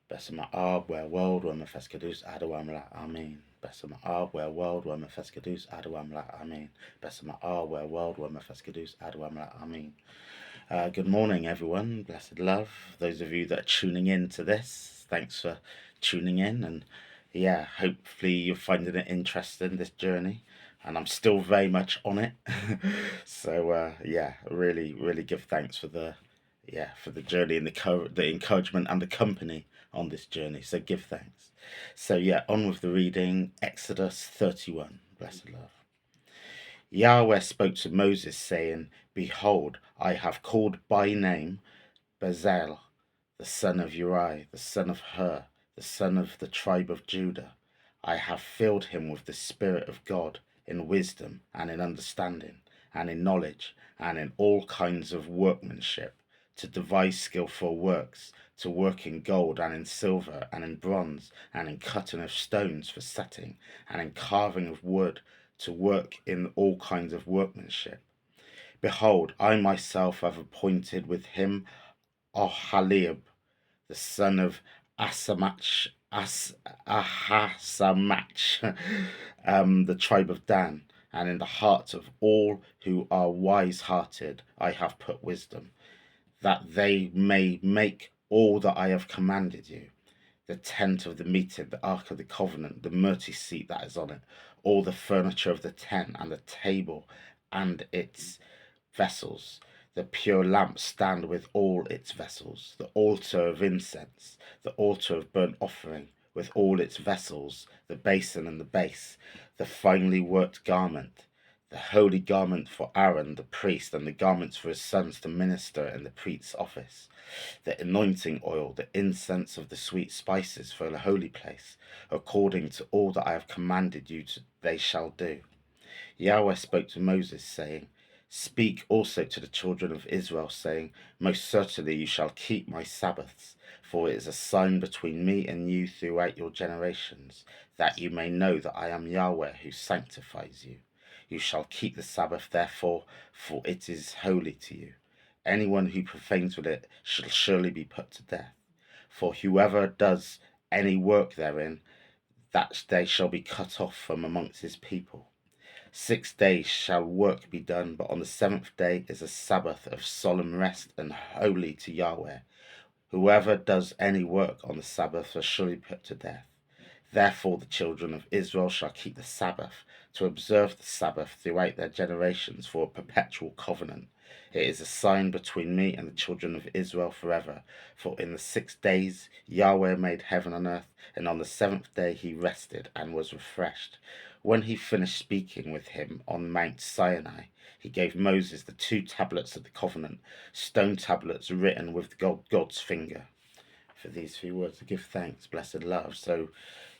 Besama Ab, where world, where Mefeskadus, Adawamla, Amen. Besama Ab, where world, where Mefeskadus, Adawamla, Amen. Besama Ab, where world, where Mefeskadus, Adawamla, Amen. Good morning, everyone. Blessed love. Those of you that are tuning in to this, thanks for tuning in. And yeah, hopefully you're finding it interesting, this journey. And I'm still very much on it. So yeah, really, really give thanks for the journey and the encouragement and the company on this journey. So give thanks. So yeah, on with the reading. Exodus 31. Blessed love. Yahweh spoke to Moses, saying, Behold, I have called by name Bezalel, the son of Uri, the son of Hur, the son of the tribe of Judah. I have filled him with the Spirit of God, in wisdom and in understanding, and in knowledge, and in all kinds of workmanship, to devise skillful works, to work in gold and in silver and in bronze, and in cutting of stones for setting, and in carving of wood, to work in all kinds of workmanship. Behold, I myself have appointed with him Oholiab, the son of Asamach, Ahasamach, the tribe of Dan, and in the heart of all who are wise-hearted I have put wisdom, that they may make all that I have commanded you, the tent of the meeting, the ark of the covenant, the mercy seat that is on it, all the furniture of the tent, and the table and its vessels, the pure lampstand with all its vessels, the altar of incense, the altar of burnt offering with all its vessels, the basin and the base, the finely worked garment, the holy garment for Aaron the priest, and the garments for his sons to minister in the priest's office, the anointing oil, the incense of the sweet spices for the holy place, according to all that I have commanded you, they shall do. Yahweh spoke to Moses, saying, Speak also to the children of Israel, saying, Most certainly you shall keep my Sabbaths, for it is a sign between me and you throughout your generations, that you may know that I am Yahweh who sanctifies you. You shall keep the Sabbath, therefore, for it is holy to you. Anyone who profanes with it shall surely be put to death. For whoever does any work therein, that day shall be cut off from amongst his people. 6 days shall work be done, but on the seventh day is a Sabbath of solemn rest and holy to Yahweh. Whoever does any work on the Sabbath shall surely put to death. Therefore the children of Israel shall keep the Sabbath, to observe the Sabbath throughout their generations for a perpetual covenant. It is a sign between me and the children of Israel forever. For in the 6 days Yahweh made heaven and earth, and on the seventh day he rested and was refreshed. When he finished speaking with him on Mount Sinai, he gave Moses the 2 tablets of the covenant, stone tablets written with God's finger. For these few words to give thanks, blessed love. So,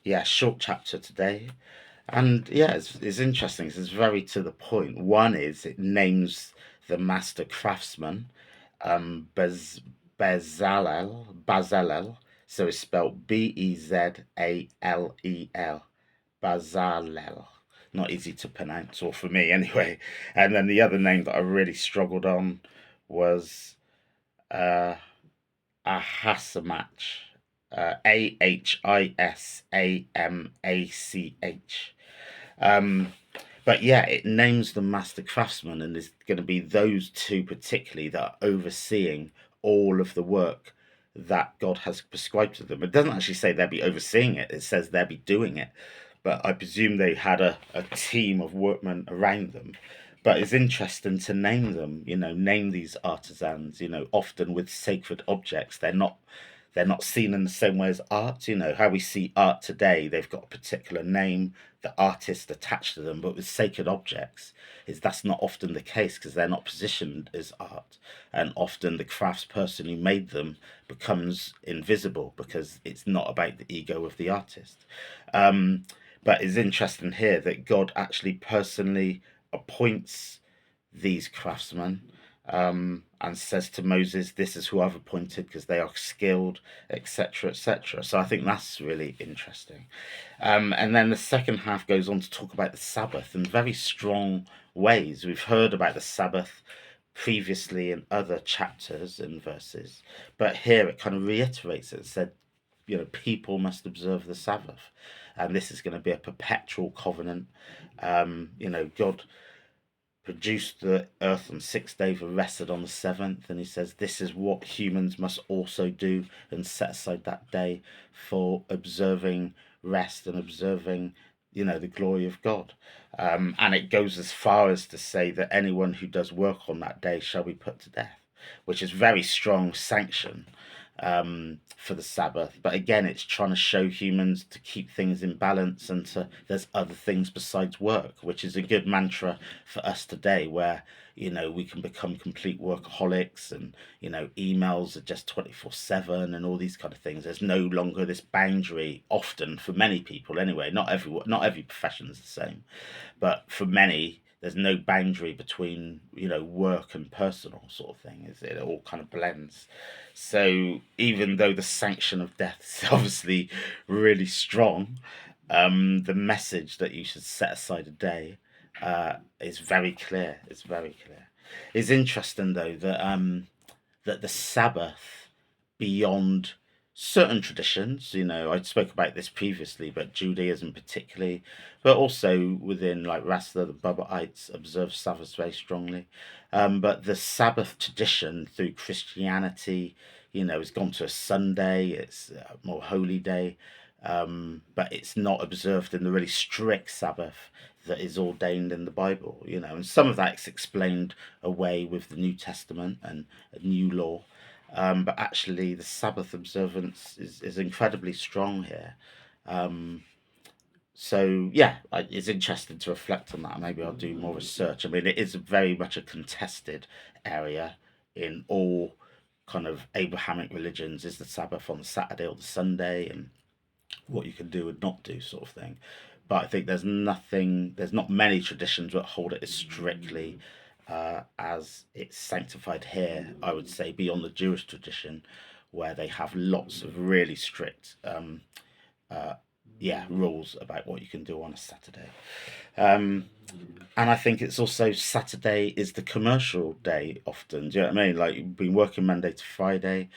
yeah, short chapter today. And yeah, it's interesting. It's very to the point. One is it names the master craftsman, Bezalel. So it's spelled Bezalel. Bezalel. Not easy to pronounce, or for me anyway. And then the other name that I really struggled on was uh, Ahasamach. Ahissamach. Um, but yeah, it names the master craftsman, and there's going to be those two particularly that are overseeing all of the work that God has prescribed to them. It doesn't actually say they'll be overseeing it, it says they'll be doing it. But I presume they had a team of workmen around them. But it's interesting to name them, name these artisans, often with sacred objects. They're not seen in the same way as art. How we see art today, they've got a particular name, the artist attached to them, but with sacred objects, that's not often the case because they're not positioned as art. And often the craftsperson who made them becomes invisible because it's not about the ego of the artist. But it's interesting here that God actually personally appoints these craftsmen, and says to Moses, "This is who I've appointed because they are skilled, etc., etc." So I think that's really interesting. And then the second half goes on to talk about the Sabbath in very strong ways. We've heard about the Sabbath previously in other chapters and verses, but here it kind of reiterates it. It said, people must observe the Sabbath, and this is going to be a perpetual covenant. God produced the earth on 6 days and rested on the seventh, and he says this is what humans must also do, and set aside that day for observing rest and observing the glory of God. And it goes as far as to say that anyone who does work on that day shall be put to death, which is very strong sanction for the Sabbath. But again, it's trying to show humans to keep things in balance, and there's other things besides work, which is a good mantra for us today, where we can become complete workaholics, and emails are just 24/7 and all these kind of things. There's no longer this boundary, often for many people anyway. Not every profession is the same, but for many there's no boundary between work and personal sort of thing. It all kind of blends. So even though the sanction of death is obviously really strong, the message that you should set aside a day is very clear. It's very clear. It's interesting though that the Sabbath, beyond certain traditions, I spoke about this previously, but Judaism particularly, but also within like Rasta, the Babaites observe Sabbath very strongly. But the Sabbath tradition through Christianity, has gone to a Sunday. It's a more holy day, but it's not observed in the really strict Sabbath that is ordained in the Bible. And some of that's explained away with the New Testament and a new law. But actually, the Sabbath observance is incredibly strong here. So yeah, it's interesting to reflect on that. Maybe I'll do more research. I mean, it is very much a contested area in all kind of Abrahamic religions. Is the Sabbath on the Saturday or the Sunday, and what you can do and not do, sort of thing. But I think there's not many traditions that hold it as strictly as it's sanctified here, I would say, beyond the Jewish tradition, where they have lots of really strict uh, rules about what you can do on a Saturday. Um, and I think it's also Saturday is the commercial day often. Do you know what I mean? Like you've been working Monday to Friday,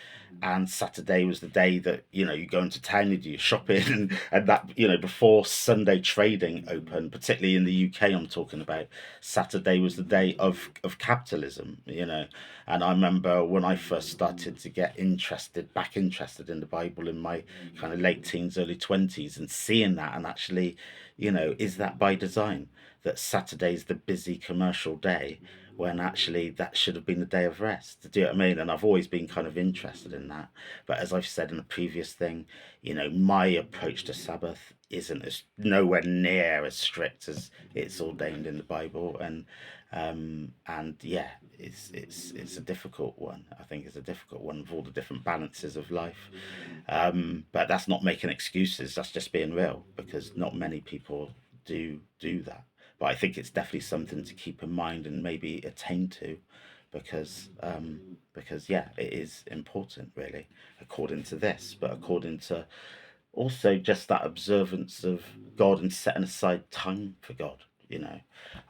and Saturday was the day that you go into town, you do your shopping, and that before Sunday trading opened, particularly in the UK. I'm talking about Saturday was the day of capitalism. And I remember when I first started to get back interested in the Bible in my kind of late teens, early 20s, and seeing that, and actually, is that by design? That Saturday's the busy commercial day, when actually that should have been the day of rest. Do you know what I mean? And I've always been kind of interested in that. But as I've said in the previous thing, my approach to Sabbath isn't as nowhere near as strict as it's ordained in the Bible. And yeah, it's a difficult one. I think it's a difficult one with all the different balances of life. But that's not making excuses. That's just being real, because not many people do that. But I think it's definitely something to keep in mind and maybe attain to, because yeah, it is important, really, according to this, but according to also just that observance of God and setting aside time for God.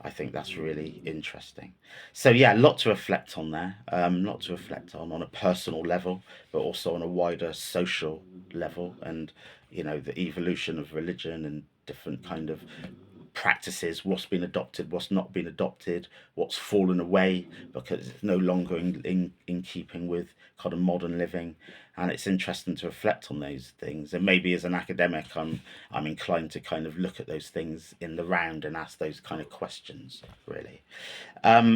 I think that's really interesting. So yeah, a lot to reflect on there. Lot to reflect on a personal level, but also on a wider social level, and the evolution of religion and different kind of practices, what's been adopted, what's not been adopted, what's fallen away because it's no longer in keeping with kind of modern living. And it's interesting to reflect on those things, and maybe as an academic I'm inclined to kind of look at those things in the round and ask those kind of questions, really.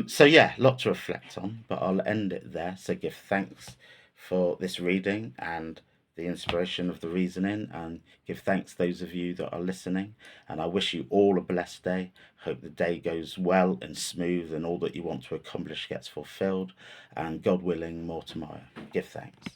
So yeah, a lot to reflect on, but I'll end it there. So give thanks for this reading and the inspiration of the reasoning, and give thanks those of you that are listening. And I wish you all a blessed day. Hope the day goes well and smooth, and all that you want to accomplish gets fulfilled, and God willing, more tomorrow. Give thanks.